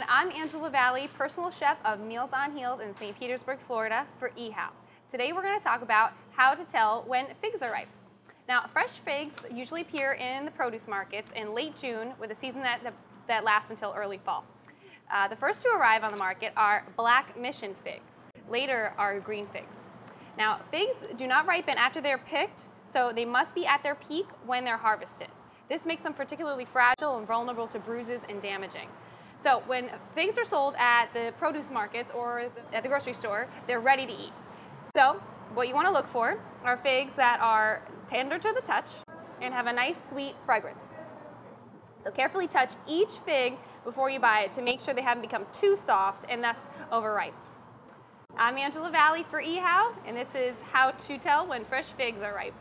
I'm Angela Valley, personal chef of Meals on Heels in St. Petersburg, Florida for EHOW. Today we're going to talk about how to tell when figs are ripe. Now, fresh figs usually appear in the produce markets in late June with a season that lasts until early fall. The first to arrive on the market are black mission figs. Later are green figs. Now, figs do not ripen after they're picked, so they must be at their peak when they're harvested. This makes them particularly fragile and vulnerable to bruises and damaging. So when figs are sold at the produce markets or at the grocery store, they're ready to eat. So what you want to look for are figs that are tender to the touch and have a nice sweet fragrance. So carefully touch each fig before you buy it to make sure they haven't become too soft and thus overripe. I'm Angela Valley for EHOW, and this is how to tell when fresh figs are ripe.